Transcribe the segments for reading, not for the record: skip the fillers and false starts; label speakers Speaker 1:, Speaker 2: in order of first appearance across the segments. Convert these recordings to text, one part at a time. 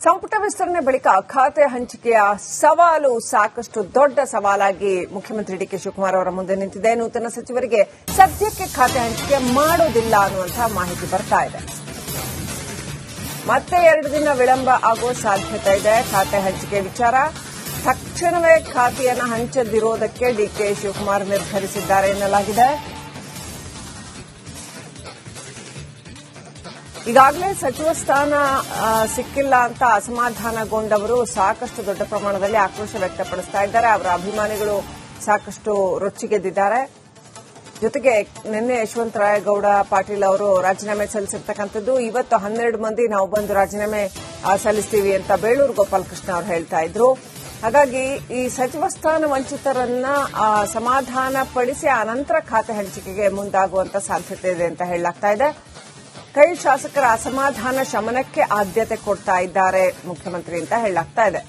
Speaker 1: ಸಂಪುಟ ವಿಸ್ತರಣೆ ಬಳಿಕ ಖಾತೆ ಹಂಚಿಕೆಯ ಸವಾಲು ಸಾಕಷ್ಟು ದೊಡ್ಡ ಸವಾಲಾಗಿ ಮುಖ್ಯಮಂತ್ರಿ ಡಿಕೆ ಶಿವಕುಮಾರ್ ಅವರ ಮುಂದೆ ನಿಂತಿದೆ. ನೂತನ ಸಚಿವರಿಗೆ ಸದ್ಯಕ್ಕೆ ಖಾತೆ ಹಂಚಿಕೆ ಮಾಡೋದಿಲ್ಲ ಅನ್ನುವಂತಹ ಮಾಹಿತಿ ಬರ್ತಾ ಇದೆ. ಮತ್ತೆ 2 ದಿನ ವಿಳಂಬ ಆಗುವ ಸಾಧ್ಯತೆ ಇದೆ. ಖಾತೆ ಹಂಚಿಕೆ ವಿಚಾರ ತಕ್ಷಣವೇ ಖಾತೆಯನ್ನು ಹಂಚದಿರೋದಕ್ಕೆ ಡಿಕೆ ಶಿವಕುಮಾರ್ ನಿರ್ಧರಿಸಿದ್ದಾರೆ ಎನ್ನಲಾಗಿದೆ. ಈಗಾಗಲೇ ಸಚಿವ ಸ್ಥಾನ ಸಿಕ್ಕಿಲ್ಲ ಅಂತ ಅಸಮಾಧಾನಗೊಂಡವರು ಸಾಕಷ್ಟು ದೊಡ್ಡ ಪ್ರಮಾಣದಲ್ಲಿ ಆಕ್ರೋಶ ವ್ಯಕ್ತಪಡಿಸ್ತಾ ಇದ್ದಾರೆ. ಅವರ ಅಭಿಮಾನಿಗಳು ಸಾಕಷ್ಟು ರೊಚ್ಚಿಗೆದ್ದಿದ್ದಾರೆ. ಜೊತೆಗೆ ನಿನ್ನೆ ಯಶವಂತರಾಯಗೌಡ ಪಾಟೀಲ್ ಅವರು ರಾಜೀನಾಮೆ ಸಲ್ಲಿಸಿರ್ತಕ್ಕಂಥದ್ದು. ಇವತ್ತು 12 ಮಂದಿ ನಾವು ಬಂದು ರಾಜೀನಾಮೆ ಸಲ್ಲಿಸ್ತೀವಿ ಅಂತ ಬೇಳೂರು ಗೋಪಾಲಕೃಷ್ಣ ಅವರು ಹೇಳ್ತಾ ಇದ್ರು. ಹಾಗಾಗಿ ಈ ಸಚಿವ ಸ್ಥಾನ ವಂಚಿತರನ್ನ ಸಮಾಧಾನ ಪಡಿಸಿ ಅನಂತರ ಖಾತೆ ಹಂಚಿಕೆಗೆ ಮುಂದಾಗುವಂತ ಸಾಧ್ಯತೆ ಇದೆ ಅಂತ ಹೇಳಲಾಗ್ತಾ ಇದೆ. ಕೈ ಶಾಸಕರ ಅಸಮಾಧಾನ ಶಮನಕ್ಕೆ ಆದ್ಯತೆ ಕೊಡ್ತಾ ಇದ್ದಾರೆ ಮುಖ್ಯಮಂತ್ರಿ ಅಂತ ಹೇಳಲಾಗ್ತಾ ಇದೆ.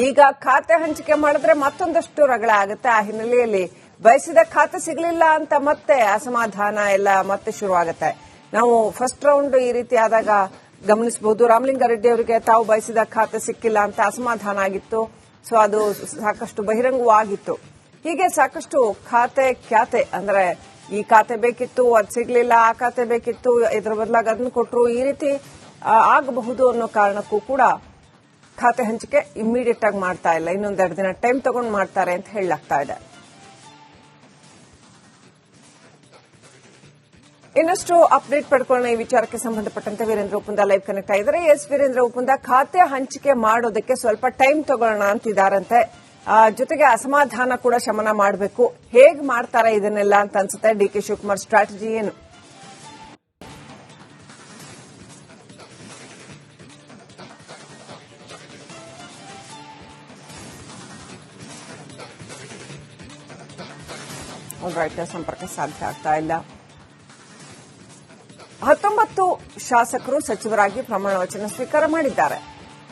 Speaker 1: ಈಗ ಖಾತೆ ಹಂಚಿಕೆ ಮಾಡಿದ್ರೆ ಮತ್ತೊಂದಷ್ಟು ರಗಳೆ ಆಗುತ್ತೆ. ಆ ಹಿನ್ನೆಲೆಯಲ್ಲಿ ಬಯಸಿದ ಖಾತೆ ಸಿಗಲಿಲ್ಲ ಅಂತ ಮತ್ತೆ ಅಸಮಾಧಾನ ಎಲ್ಲ ಮತ್ತೆ ಶುರುವಾಗುತ್ತೆ. ನಾವು ಫಸ್ಟ್ ರೌಂಡ್ ಈ ರೀತಿ ಆದಾಗ ಗಮನಿಸಬಹುದು. ರಾಮಲಿಂಗಾರೆಡ್ಡಿ ಅವರಿಗೆ ತಾವು ಬಯಸಿದ ಖಾತೆ ಸಿಕ್ಕಿಲ್ಲ ಅಂತ ಅಸಮಾಧಾನ ಆಗಿತ್ತು. ಸೊ ಅದು ಸಾಕಷ್ಟು ಬಹಿರಂಗವಾಗಿತ್ತು. ಹೀಗೆ ಸಾಕಷ್ಟು ಖಾತೆ ಅಂದ್ರೆ ಈ ಖಾತೆ ಬೇಕಿತ್ತು, ಅದು ಸಿಗ್ಲಿಲ್ಲ, ಆ ಖಾತೆ ಬೇಕಿತ್ತು, ಇದರ ಬದಲಾಗಿ ಅದನ್ನು ಕೊಟ್ಟರು, ಈ ರೀತಿ ಆಗಬಹುದು ಅನ್ನೋ ಕಾರಣಕ್ಕೂ ಕೂಡ ಖಾತೆ ಹಂಚಿಕೆ ಇಮ್ಮಿಡಿಯೇಟ್ ಆಗಿ ಮಾಡ್ತಾ ಇಲ್ಲ. ಇನ್ನೊಂದ್ 2 ದಿನ ಟೈಮ್ ತಗೊಂಡು ಮಾಡ್ತಾರೆ ಅಂತ ಹೇಳಲಾಗ್ತಾ ಇದೆ. ಇನ್ನಷ್ಟು ಅಪ್ಡೇಟ್ ಪಡ್ಕೊಳ್ಳೋಣ. ಈ ವಿಚಾರಕ್ಕೆ ಸಂಬಂಧಪಟ್ಟಂತೆ ವೀರೇಂದ್ರ ಉಪುಂದ ಲೈವ್ ಕನೆಕ್ಟ್ ಆಗಿದ್ದಾರೆ. ವೀರೇಂದ್ರ ಉಪುಂದ, ಖಾತೆ ಹಂಚಿಕೆ ಮಾಡೋದಕ್ಕೆ ಸ್ವಲ್ಪ ಟೈಮ್ ತಗೊಳ್ಳೋಣ ಅಂತಿದ್ದಾರಂತೆ. ಜೊತೆಗೆ ಅಸಮಾಧಾನ ಕೂಡ ಶಮನ ಮಾಡಬೇಕು. ಹೇಗೆ ಮಾಡ್ತಾರೆ ಇದನ್ನೆಲ್ಲ ಅಂತ ಅನ್ಸುತ್ತೆ? ಡಿಕೆ ಶಿವಕುಮಾರ್ ಸ್ಟ್ರಾಟಜಿ ಏನು? ಸಂಪರ್ಕ ಸಾಧ್ಯ ಆಗ್ತಾ ಇಲ್ಲ. 19 ಶಾಸಕರು ಸಚಿವರಾಗಿ ಪ್ರಮಾಣ ವಚನ ಸ್ವೀಕಾರ ಮಾಡಿದ್ದಾರೆ.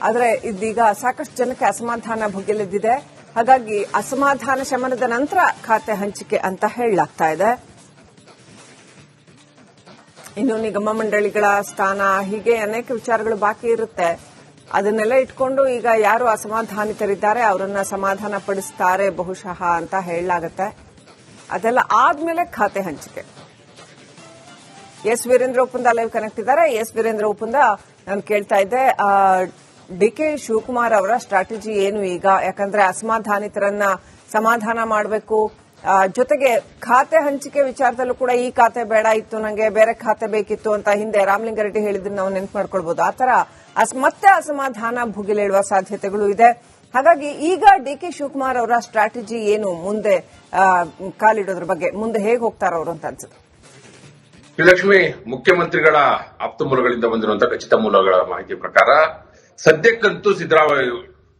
Speaker 1: ಆದರೆ ಇದೀಗ ಸಾಕಷ್ಟು ಜನಕ್ಕೆ ಅಸಮಾಧಾನ ಭುಗಿಲೆದ್ದಿದೆ. ಹಾಗಾಗಿ ಅಸಮಾಧಾನ ಶಮನದ ನಂತರ ಖಾತೆ ಹಂಚಿಕೆ ಅಂತ ಹೇಳಲಾಗ್ತಾ ಇದೆ. ಇನ್ನು ನಿಗಮ ಮಂಡಳಿಗಳ ಸ್ಥಾನ, ಹೀಗೆ ಅನೇಕ ವಿಚಾರಗಳು ಬಾಕಿ ಇರುತ್ತೆ. ಅದನ್ನೆಲ್ಲ ಇಟ್ಕೊಂಡು ಈಗ ಯಾರು ಅಸಮಾಧಾನಿತರಿದ್ದಾರೆ ಅವರನ್ನ ಸಮಾಧಾನ ಪಡಿಸ್ತಾರೆ ಬಹುಶಃ ಅಂತ ಹೇಳಲಾಗುತ್ತೆ. ಅದೆಲ್ಲ ಆದ್ಮೇಲೆ ಖಾತೆ ಹಂಚಿಕೆ. ವೀರೇಂದ್ರ ಉಪುಂದ ಲೈವ್ ಕನೆಕ್ಟ್ ಇದ್ದಾರೆ. ವೀರೇಂದ್ರ ಉಪುಂದ, ನಾನು ಕೇಳ್ತಾ ಇದ್ದೆ, ಡಿಕೆ ಶಿವಕುಮಾರ್ ಅವರ ಸ್ಟ್ರಾಟಜಿ ಏನು ಈಗ? ಯಾಕಂದ್ರೆ ಅಸಮಾಧಾನಿತರನ್ನ ಸಮಾಧಾನ ಮಾಡಬೇಕು, ಜೊತೆಗೆ ಖಾತೆ ಹಂಚಿಕೆ ವಿಚಾರದಲ್ಲೂ ಕೂಡ ಈ ಖಾತೆ ಬೇಡ ಇತ್ತು, ನಂಗೆ ಬೇರೆ ಖಾತೆ ಬೇಕಿತ್ತು ಅಂತ ಹಿಂದೆ ರಾಮಲಿಂಗಾರೆಡ್ಡಿ ಹೇಳಿದ್ದನ್ನು ನಾವು ನೆನಪು ಮಾಡ್ಕೊಳ್ಬಹುದು. ಆತರ ಮತ್ತೆ ಅಸಮಾಧಾನ ಭುಗಿಲೇಳುವ ಸಾಧ್ಯತೆಗಳು ಇದೆ. ಹಾಗಾಗಿ ಈಗ ಡಿಕೆ ಶಿವಕುಮಾರ್ ಅವರ ಸ್ಟ್ರಾಟಜಿ ಏನು? ಮುಂದೆ ಕಾಲಿಡೋದ್ರ ಬಗ್ಗೆ ಮುಂದೆ ಹೇಗೆ ಹೋಗ್ತಾರ ಅವರು ಅಂತ ಅನ್ಸುತ್ತೆ?
Speaker 2: ಶ್ರೀಲಕ್ಷ್ಮಿ, ಮುಖ್ಯಮಂತ್ರಿಗಳ ಆಪ್ತ ಮೂಲಗಳಿಂದ ಬಂದಿರುವಂತಹ ಖಚಿತ ಮೂಲಗಳ ಮಾಹಿತಿ ಪ್ರಕಾರ ಸದ್ಯಕ್ಕಂತೂ ಸಿದ್ದರಾಮಯ್ಯ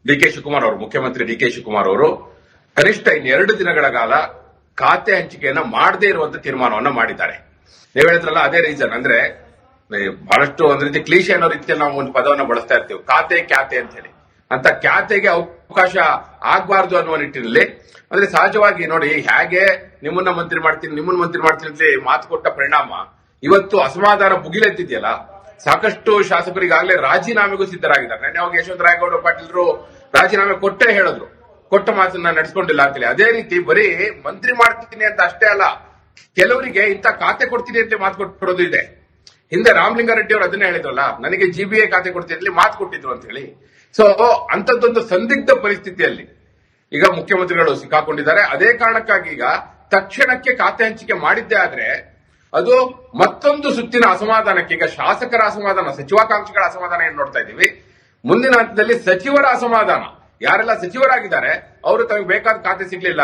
Speaker 2: ಡಿಕೆ ಶಿವಕುಮಾರ್ ಅವರು, ಮುಖ್ಯಮಂತ್ರಿ ಡಿಕೆ ಶಿವಕುಮಾರ್ ಅವರು ಕನಿಷ್ಠ 2 ದಿನಗಳ ಕಾಲ ಖಾತೆ ಹಂಚಿಕೆಯನ್ನ ಮಾಡದೇ ಇರುವಂತ ತೀರ್ಮಾನವನ್ನ ಮಾಡಿದ್ದಾರೆ. ನೀವು ಹೇಳಿದ್ರಲ್ಲ, ಅದೇ ರೀಸನ್. ಅಂದ್ರೆ ಬಹಳಷ್ಟು ಒಂದ್ ರೀತಿ ಕ್ಲೀಶೆ ಅನ್ನೋ ರೀತಿಯಲ್ಲಿ ನಾವು ಒಂದು ಪದವನ್ನ ಬಳಸ್ತಾ ಇರ್ತೀವಿ, ಖಾತೆ ಅಂತ ಹೇಳಿ. ಅಂತ ಖಾತೆಗೆ ಅವಕಾಶ ಆಗಬಾರ್ದು ಅನ್ನುವ ನಿಟ್ಟಿನಲ್ಲಿ, ಅಂದ್ರೆ ಸಹಜವಾಗಿ ನೋಡಿ, ಹೇಗೆ ನಿಮ್ಮನ್ನ ಮಂತ್ರಿ ಮಾಡ್ತೀನಿ ಅಂತ ಮಾತು ಕೊಟ್ಟ ಪರಿಣಾಮ ಇವತ್ತು ಅಸಮಾಧಾನ ಭುಗಿಲೆತ್ತಿದೆಯಲ್ಲ. ಸಾಕಷ್ಟು ಶಾಸಕರು ಈಗಾಗಲೇ ರಾಜೀನಾಮೆಗೂ ಸಿದ್ಧರಾಗಿದ್ದಾರೆ. ನೆನ್ನೆ ಅವಾಗ ಯಶವಂತರಾಯಗೌಡ ಪಾಟೀಲ್ರು ರಾಜೀನಾಮೆ ಕೊಟ್ಟೇ ಹೇಳಿದ್ರು, ಕೊಟ್ಟ ಮಾತನ್ನ ನಡೆಸ್ಕೊಂಡಿಲ್ಲ ಅಂತೇಳಿ. ಅದೇ ರೀತಿ ಬರೀ ಮಂತ್ರಿ ಮಾಡ್ತೀನಿ ಅಂತ ಅಷ್ಟೇ ಅಲ್ಲ, ಕೆಲವರಿಗೆ ಇಂಥ ಖಾತೆ ಕೊಡ್ತೀನಿ ಅಂತ ಮಾತು ಕೊಟ್ಟಿರೋದು ಇದೆ. ಹಿಂದೆ ರಾಮಲಿಂಗಾರೆಡ್ಡಿ ಅವರು ಅದನ್ನೇ ಹೇಳಿದ್ರಲ್ಲ, ನನಗೆ GBA ಖಾತೆ ಕೊಡ್ತೀನಿ ಮಾತು ಕೊಟ್ಟಿದ್ರು ಅಂತ ಹೇಳಿ. ಸೊ ಅಂತದ್ದೊಂದು ಸಂದಿಗ್ಧ ಪರಿಸ್ಥಿತಿಯಲ್ಲಿ ಈಗ ಮುಖ್ಯಮಂತ್ರಿಗಳು ಸಿಕ್ಕಾಕೊಂಡಿದ್ದಾರೆ. ಅದೇ ಕಾರಣಕ್ಕಾಗಿ ಈಗ ತಕ್ಷಣಕ್ಕೆ ಖಾತೆ ಹಂಚಿಕೆ ಮಾಡಿದ್ದೇ ಆದ್ರೆ ಅದು ಮತ್ತೊಂದು ಸುತ್ತಿನ ಅಸಮಾಧಾನಕ್ಕೆ, ಈಗ ಶಾಸಕರ ಅಸಮಾಧಾನ, ಸಚಿವಾಕಾಂಕ್ಷಿಗಳ ಅಸಮಾಧಾನ ಏನ್ ನೋಡ್ತಾ ಇದ್ದೀವಿ. ಮುಂದಿನ ಹಂತದಲ್ಲಿ ಸಚಿವರ ಅಸಮಾಧಾನ. ಯಾರೆಲ್ಲ ಸಚಿವರಾಗಿದ್ದಾರೆ ಅವರು ತಮಗೆ ಬೇಕಾದ ಖಾತೆ ಸಿಗ್ಲಿಲ್ಲ,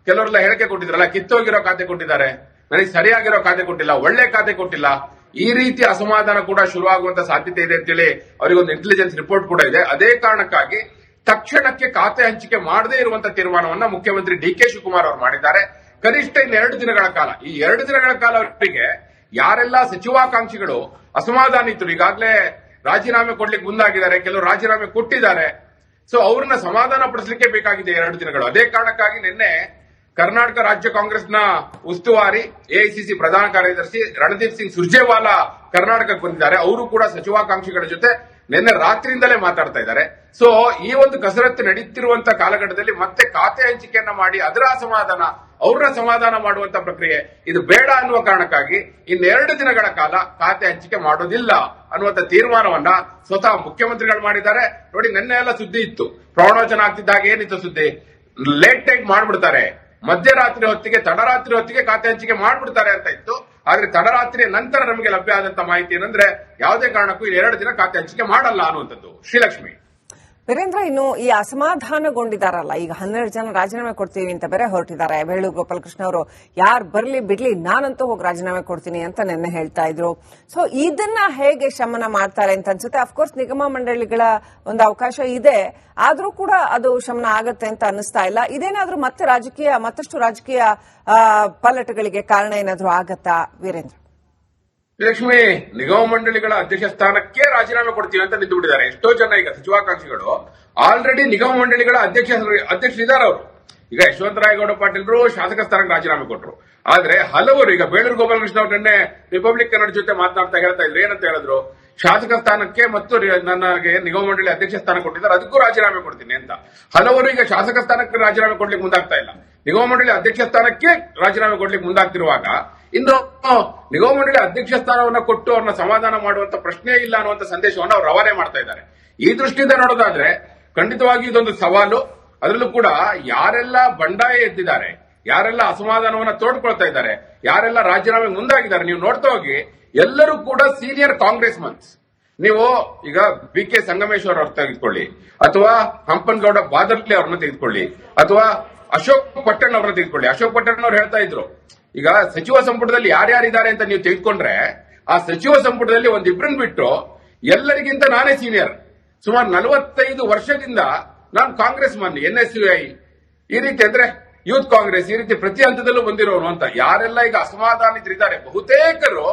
Speaker 2: ಕೆಲವರೆಲ್ಲ ಹೇಳಿಕೆ ಕೊಟ್ಟಿದ್ರಲ್ಲ, ಕಿತ್ತೋಗಿರೋ ಖಾತೆ ಕೊಟ್ಟಿದ್ದಾರೆ, ನನಗೆ ಸರಿಯಾಗಿರೋ ಖಾತೆ ಕೊಟ್ಟಿಲ್ಲ, ಒಳ್ಳೆ ಖಾತೆ ಕೊಟ್ಟಿಲ್ಲ, ಈ ರೀತಿ ಅಸಮಾಧಾನ ಕೂಡ ಶುರುವಾಗುವಂತ ಸಾಧ್ಯತೆ ಇದೆ ಅಂತೇಳಿ ಅವರಿಗೊಂದು ಇಂಟೆಲಿಜೆನ್ಸ್ ರಿಪೋರ್ಟ್ ಕೂಡ ಇದೆ. ಅದೇ ಕಾರಣಕ್ಕಾಗಿ ತಕ್ಷಣಕ್ಕೆ ಖಾತೆ ಹಂಚಿಕೆ ಮಾಡದೇ ಇರುವಂತ ತೀರ್ಮಾನವನ್ನ ಮುಖ್ಯಮಂತ್ರಿ ಡಿಕೆ ಶಿವಕುಮಾರ್ ಅವರು ಮಾಡಿದ್ದಾರೆ. ಕನಿಷ್ಠ 2 ದಿನಗಳ ಕಾಲ, ಈ 2 ದಿನಗಳ ಕಾಲ ಅವರಿಗೆ ಯಾರೆಲ್ಲ ಸಚಿವಾಕಾಂಕ್ಷಿಗಳು ಅಸಮಾಧಾನಿತರು, ಈಗಾಗಲೇ ರಾಜೀನಾಮೆ ಕೊಡ್ಲಿಕ್ಕೆ ಮುಂದಾಗಿದ್ದಾರೆ, ಕೆಲವರು ರಾಜೀನಾಮೆ ಕೊಟ್ಟಿದ್ದಾರೆ. ಸೊ ಅವ್ರನ್ನ ಸಮಾಧಾನ ಪಡಿಸಲಿಕ್ಕೆ ಬೇಕಾಗಿದೆ 2 ದಿನಗಳು. ಅದೇ ಕಾರಣಕ್ಕಾಗಿ ನಿನ್ನೆ ಕರ್ನಾಟಕ ರಾಜ್ಯ ಕಾಂಗ್ರೆಸ್ನ ಉಸ್ತುವಾರಿ ಎಐಸಿಸಿ ಪ್ರಧಾನ ಕಾರ್ಯದರ್ಶಿ ರಣದೀಪ್ ಸಿಂಗ್ ಸುರ್ಜೇವಾಲಾ ಕರ್ನಾಟಕಕ್ಕೆ ಬಂದಿದ್ದಾರೆ. ಅವರು ಕೂಡ ಸಚಿವಾಕಾಂಕ್ಷಿಗಳ ಜೊತೆ ನಿನ್ನೆ ರಾತ್ರಿಯಿಂದಲೇ ಮಾತಾಡ್ತಾ ಇದ್ದಾರೆ. ಸೊ ಈ ಒಂದು ಕಸರತ್ತು ನಡೀತಿರುವಂತ ಕಾಲಘಟ್ಟದಲ್ಲಿ ಮತ್ತೆ ಖಾತೆ ಹಂಚಿಕೆಯನ್ನ ಮಾಡಿ ಅದರ ಅಸಮಾಧಾನ ಅವ್ರನ್ನ ಸಮಾಧಾನ ಮಾಡುವಂತ ಪ್ರಕ್ರಿಯೆ ಇದು ಬೇಡ ಅನ್ನುವ ಕಾರಣಕ್ಕಾಗಿ ಇನ್ನೆರಡು ದಿನಗಳ ಕಾಲ ಖಾತೆ ಹಂಚಿಕೆ ಮಾಡೋದಿಲ್ಲ ಅನ್ನುವಂತ ತೀರ್ಮಾನವನ್ನ ಸ್ವತಃ ಮುಖ್ಯಮಂತ್ರಿಗಳು ಮಾಡಿದ್ದಾರೆ. ನೋಡಿ, ನಿನ್ನೆ ಎಲ್ಲ ಸುದ್ದಿ ಇತ್ತು, ಪ್ರಮಾಣವಚನ ಆಗ್ತಿದ್ದಾಗ ಏನಿತ್ತು ಸುದ್ದಿ, ಲೇಟ್ ನೈಟ್ ಮಾಡ್ಬಿಡ್ತಾರೆ, ಮಧ್ಯರಾತ್ರಿ ಹೊತ್ತಿಗೆ ತಡರಾತ್ರಿ ಹೊತ್ತಿಗೆ ಖಾತೆ ಹಂಚಿಕೆ ಮಾಡ್ಬಿಡ್ತಾರೆ ಅಂತ ಇತ್ತು. ಆದ್ರೆ ತಡರಾತ್ರಿಯ ನಂತರ ನಮಗೆ ಲಭ್ಯ ಆದಂತ ಮಾಹಿತಿ ಏನಂದ್ರೆ ಯಾವುದೇ ಕಾರಣಕ್ಕೂ 2 ದಿನ ಖಾತೆ ಹಂಚಿಕೆ ಮಾಡಲ್ಲ ಅನ್ನುವಂಥದ್ದು. ಶ್ರೀಲಕ್ಷ್ಮಿ,
Speaker 1: ವೀರೇಂದ್ರ, ಇನ್ನು ಈ ಅಸಮಾಧಾನಗೊಂಡಿದ್ದಾರಲ್ಲ, ಈಗ 12 ಜನ ರಾಜೀನಾಮೆ ಕೊಡ್ತೀವಿ ಅಂತ ಬೇರೆ ಹೊರಟಿದ್ದಾರೆ. ವೇಣುಗೋಪಾಲಕೃಷ್ಣ ಅವರು ಯಾರು ಬರ್ಲಿ ಬಿಡ್ಲಿ ನಾನಂತೂ ಹೋಗಿ ರಾಜೀನಾಮೆ ಕೊಡ್ತೀನಿ ಅಂತ ನಿನ್ನೆ ಹೇಳ್ತಾ ಇದ್ರು. ಸೊ ಇದನ್ನ ಹೇಗೆ ಶಮನ ಮಾಡ್ತಾರೆ ಅಂತ ಅನ್ಸುತ್ತೆ? ಅಫ್ಕೋರ್ಸ್ ನಿಗಮ ಮಂಡಳಿಗಳ ಒಂದು ಅವಕಾಶ ಇದೆ, ಆದ್ರೂ ಕೂಡ ಅದು ಶಮನ ಆಗತ್ತೆ ಅಂತ ಅನಿಸ್ತಾ ಇಲ್ಲ. ಇದೇನಾದ್ರೂ ಮತ್ತಷ್ಟು ರಾಜಕೀಯ ಪಲ್ಲಟಗಳಿಗೆ ಕಾರಣ ಏನಾದ್ರೂ ಆಗತ್ತಾ ವೀರೇಂದ್ರ?
Speaker 2: ಲಕ್ಷ್ಮಿ, ನಿಗಮ ಮಂಡಳಿಗಳ ಅಧ್ಯಕ್ಷ ಸ್ಥಾನಕ್ಕೆ ರಾಜೀನಾಮೆ ಕೊಡ್ತೀವಿ ಅಂತ ನಿಂತು ಬಿಟ್ಟಿದ್ದಾರೆ. ಎಷ್ಟೋ ಜನ ಈಗ ಸಚಿವಾಕಾಂಕ್ಷಿಗಳು ಆಲ್ರೆಡಿ ನಿಗಮ ಮಂಡಳಿಗಳ ಅಧ್ಯಕ್ಷರಿದ್ದಾರೆ. ಅವರು ಈಗ ಯಶವಂತರಾಯಗೌಡ ಪಾಟೀಲ್ರು ಶಾಸಕ ಸ್ಥಾನಕ್ಕೆ ರಾಜೀನಾಮೆ ಕೊಟ್ಟರು. ಆದ್ರೆ ಹಲವರು ಈಗ ಬೇಳೂರು ಗೋಪಾಲಕೃಷ್ಣ ಅವರು ನಿನ್ನೆ ರಿಪಬ್ಲಿಕ್ ಕನ್ನಡ ಜೊತೆ ಮಾತನಾಡ್ತಾ ಹೇಳ್ತಾ ಇದ್ರು, ಏನಂತ ಹೇಳಿದ್ರು, ಶಾಸಕ ಸ್ಥಾನಕ್ಕೆ ಮತ್ತು ನನಗೆ ನಿಗಮ ಮಂಡಳಿ ಅಧ್ಯಕ್ಷ ಸ್ಥಾನ ಕೊಟ್ಟಿದ್ದಾರೆ, ಅದಕ್ಕೂ ರಾಜೀನಾಮೆ ಕೊಡ್ತೀನಿ ಅಂತ. ಹಲವರು ಈಗ ಶಾಸಕ ಸ್ಥಾನಕ್ಕೆ ರಾಜೀನಾಮೆ ಕೊಡ್ಲಿಕ್ಕೆ ಮುಂದಾಗ್ತಾ ಇಲ್ಲ, ನಿಗಮ ಮಂಡಳಿ ಅಧ್ಯಕ್ಷ ಸ್ಥಾನಕ್ಕೆ ರಾಜೀನಾಮೆ ಕೊಡ್ಲಿಕ್ಕೆ ಮುಂದಾಗ್ತಿರುವಾಗ ಇನ್ನು ನಿಗಮ ಮಂಡಳಿ ಅಧ್ಯಕ್ಷ ಸ್ಥಾನವನ್ನು ಕೊಟ್ಟು ಅವ್ರನ್ನ ಸಮಾಧಾನ ಮಾಡುವಂತ ಪ್ರಶ್ನೆ ಇಲ್ಲ ಅನ್ನುವಂತ ಸಂದೇಶವನ್ನು ಅವರು ರವಾನೆ ಮಾಡ್ತಾ ಇದ್ದಾರೆ. ಈ ದೃಷ್ಟಿಯಿಂದ ನೋಡೋದಾದ್ರೆ ಖಂಡಿತವಾಗಿ ಇದೊಂದು ಸವಾಲು. ಅದರಲ್ಲೂ ಕೂಡ ಯಾರೆಲ್ಲ ಬಂಡಾಯ ಎದ್ದಿದ್ದಾರೆ, ಯಾರೆಲ್ಲ ಅಸಮಾಧಾನವನ್ನ ತೋಡ್ಕೊಳ್ತಾ ಇದ್ದಾರೆ, ಯಾರೆಲ್ಲ ರಾಜೀನಾಮೆ ಮುಂದಾಗಿದ್ದಾರೆ, ನೀವು ನೋಡ್ತಾ ಹೋಗಿ ಎಲ್ಲರೂ ಕೂಡ ಸೀನಿಯರ್ ಕಾಂಗ್ರೆಸ್ ಮನ್ಸ್. ನೀವು ಈಗ ಬಿ.ಕೆ. ಸಂಗಮೇಶ್ವರ್ ಅವ್ರ ತೆಗೆದುಕೊಳ್ಳಿ, ಅಥವಾ ಹಂಪನಗೌಡ ಬಾದರ್ಲಿ ಅವ್ರನ್ನ ತೆಗೆದುಕೊಳ್ಳಿ, ಅಥವಾ ಅಶೋಕ್ ಪಟ್ಟಣ್ ಅವ್ರನ್ನ ತೆಗೆದುಕೊಳ್ಳಿ. ಅಶೋಕ್ ಪಟ್ಟಣ್ ಅವ್ರು ಹೇಳ್ತಾ ಇದ್ರು, ಈಗ ಸಚಿವ ಸಂಪುಟದಲ್ಲಿ ಯಾರ್ಯಾರಿದ್ದಾರೆ ಅಂತ ನೀವು ತೆಗೆದುಕೊಂಡ್ರೆ ಆ ಸಚಿವ ಸಂಪುಟದಲ್ಲಿ ಒಂದಿಬ್ರನ್ನ ಬಿಟ್ಟು ಎಲ್ಲರಿಗಿಂತ ನಾನೇ ಸೀನಿಯರ್, ಸುಮಾರು 45 ವರ್ಷದಿಂದ ನಾನು ಕಾಂಗ್ರೆಸ್ ಮನ್, NSUI ಈ ರೀತಿ ಅಂದ್ರೆ ಯೂತ್ ಕಾಂಗ್ರೆಸ್, ಈ ರೀತಿ ಪ್ರತಿ ಹಂತದಲ್ಲೂ ಬಂದಿರೋರು ಅಂತ ಯಾರೆಲ್ಲ ಈಗ ಅಸಮಾಧಾನಿತರಿದ್ದಾರೆ ಬಹುತೇಕರು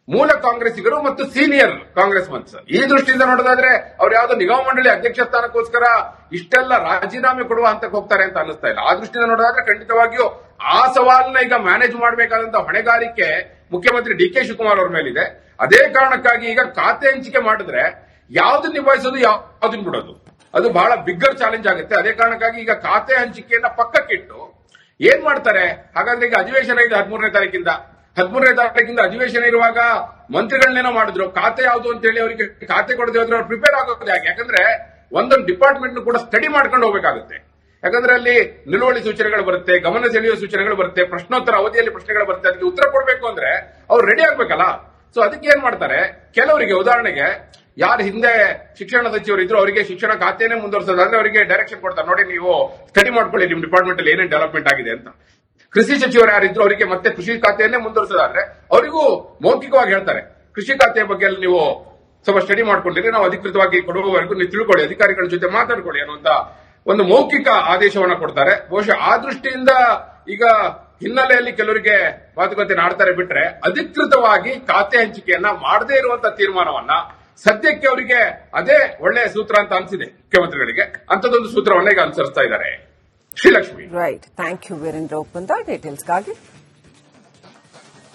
Speaker 2: ಮೂಲ ಕಾಂಗ್ರೆಸ್ಸಿಗರು ಮತ್ತು ಸೀನಿಯರ್ ಕಾಂಗ್ರೆಸ್ ಮನ್ಸ್. ಈ ದೃಷ್ಟಿಯಿಂದ ನೋಡೋದಾದ್ರೆ ಅವ್ರು ಯಾವ್ದೋ ನಿಗಮ ಮಂಡಳಿ ಅಧ್ಯಕ್ಷ ಸ್ಥಾನಕ್ಕೋಸ್ಕರ ಇಷ್ಟೆಲ್ಲ ರಾಜೀನಾಮೆ ಕೊಡುವ ಹಂತಕ್ಕೆ ಹೋಗ್ತಾರೆ ಅಂತ ಅನಿಸ್ತಾ ಇಲ್ಲ. ಆ ದೃಷ್ಟಿಯಿಂದ ನೋಡೋದಾದ್ರೆ ಖಂಡಿತವಾಗಿಯೂ ಆ ಸವಾಲನ್ನ ಈಗ ಮ್ಯಾನೇಜ್ ಮಾಡಬೇಕಾದಂತ ಹೊಣೆಗಾರಿಕೆ ಮುಖ್ಯಮಂತ್ರಿ ಡಿ.ಕೆ. ಶಿವಕುಮಾರ್ ಅವ್ರ ಮೇಲಿದೆ. ಅದೇ ಕಾರಣಕ್ಕಾಗಿ ಈಗ ಖಾತೆ ಹಂಚಿಕೆ ಮಾಡಿದ್ರೆ ಯಾವ್ದನ್ನ ನಿಭಾಯಿಸೋದು ಯಾವ್ದನ್ನ ಬಿಡೋದು ಅದು ಬಹಳ ಬಿಗ್ಗರ್ ಚಾಲೆಂಜ್ ಆಗುತ್ತೆ. ಅದೇ ಕಾರಣಕ್ಕಾಗಿ ಈಗ ಖಾತೆ ಹಂಚಿಕೆಯನ್ನ ಪಕ್ಕಕ್ಕಿಟ್ಟು ಏನ್ ಮಾಡ್ತಾರೆ, ಹಾಗಾದ್ರೆ ಈಗ ಅಧಿವೇಶನ ಇದೆ 13ನೇ ತಾರೀಕಿಂದ. 13ನೇ ತಾರೀಕಿಂದ ಅಧಿವೇಶನ ಇರುವಾಗ ಮಂತ್ರಿಗಳನ್ನೇನೋ ಮಾಡಿದ್ರು, ಖಾತೆ ಯಾವುದು ಅಂತ ಹೇಳಿ ಅವರಿಗೆ ಖಾತೆ ಕೊಡದೆ ಹೋದ್ರೆ ಅವ್ರು ಪ್ರಿಪೇರ್ ಆಗೋದು ಯಾಕೆ? ಯಾಕಂದ್ರೆ ಒಂದೊಂದು ಡಿಪಾರ್ಟ್ಮೆಂಟ್ ಕೂಡ ಸ್ಟಡಿ ಮಾಡ್ಕೊಂಡು ಹೋಗ್ಬೇಕಾಗುತ್ತೆ. ಯಾಕಂದ್ರೆ ಅಲ್ಲಿ ನಿಲುವಳಿ ಸೂಚನೆಗಳು ಬರುತ್ತೆ, ಗಮನ ಸೆಳೆಯುವ ಸೂಚನೆಗಳು ಬರುತ್ತೆ, ಪ್ರಶ್ನೋತ್ತರ ಅವಧಿಯಲ್ಲಿ ಪ್ರಶ್ನೆಗಳು ಬರುತ್ತೆ, ಅದಕ್ಕೆ ಉತ್ತರ ಕೊಡಬೇಕು ಅಂದ್ರೆ ಅವ್ರು ರೆಡಿ ಆಗ್ಬೇಕಲ್ಲ. ಸೊ ಅದಕ್ಕೆ ಏನ್ ಮಾಡ್ತಾರೆ, ಕೆಲವರಿಗೆ ಉದಾಹರಣೆಗೆ ಯಾರು ಹಿಂದೆ ಶಿಕ್ಷಣ ಸಚಿವರು ಇದ್ರು ಅವರಿಗೆ ಶಿಕ್ಷಣ ಖಾತೆನೇ ಮುಂದುವರಿಸೋದಾದ್ರೆ ಅವರಿಗೆ ಡೈರೆಕ್ಷನ್ ಕೊಡ್ತಾರೆ, ನೋಡಿ ನೀವು ಸ್ಟಡಿ ಮಾಡ್ಕೊಳ್ಳಿ ನಿಮ್ ಡಿಪಾರ್ಟ್ಮೆಂಟ್ ಅಲ್ಲಿ ಏನೇನು ಡೆವಲಪ್ಮೆಂಟ್ ಆಗಿದೆ ಅಂತ. ಕೃಷಿ ಸಚಿವರು ಯಾರಿದ್ರು ಅವರಿಗೆ ಮತ್ತೆ ಕೃಷಿ ಖಾತೆಯನ್ನೇ ಮುಂದುವರಿಸೋದಾದ್ರೆ ಅವರಿಗೂ ಮೌಖಿಕವಾಗಿ ಹೇಳ್ತಾರೆ, ಕೃಷಿ ಖಾತೆಯ ಬಗ್ಗೆ ನೀವು ಸ್ವಲ್ಪ ಸ್ಟಡಿ ಮಾಡ್ಕೊಂಡಿರಿ, ನಾವು ಅಧಿಕೃತವಾಗಿ ಕೊಡುವವರೆಗೂ ನೀವು ತಿಳ್ಕೊಳ್ಳಿ, ಅಧಿಕಾರಿಗಳ ಜೊತೆ ಮಾತಾಡ್ಕೊಳ್ಳಿ ಅನ್ನುವಂತ ಒಂದು ಮೌಖಿಕ ಆದೇಶವನ್ನ ಕೊಡ್ತಾರೆ. ಬಹುಶಃ ಆ ದೃಷ್ಟಿಯಿಂದ ಈಗ ಹಿನ್ನೆಲೆಯಲ್ಲಿ ಕೆಲವರಿಗೆ ಮಾತುಕತೆ ಆಡ್ತಾರೆ ಬಿಟ್ರೆ ಅಧಿಕೃತವಾಗಿ ಖಾತೆ ಹಂಚಿಕೆಯನ್ನ ಮಾಡದೇ ಇರುವಂತ ತೀರ್ಮಾನವನ್ನ ಸದ್ಯಕ್ಕೆ ಅವರಿಗೆ ಅದೇ ಒಳ್ಳೆಯ ಸೂತ್ರ ಅಂತ ಅನ್ಸಿದೆ ಮುಖ್ಯಮಂತ್ರಿಗಳಿಗೆ. ಅಂತದೊಂದು ಸೂತ್ರವನ್ನ ಈಗ ಅನುಸರಿಸ್ತಾ ಇದ್ದಾರೆ. Srilakshmi,
Speaker 1: right. Thank you Veerendra ಒಪ್ಪಂದ ಡೀಟೇಲ್ಸ್ಗಾಗಿ.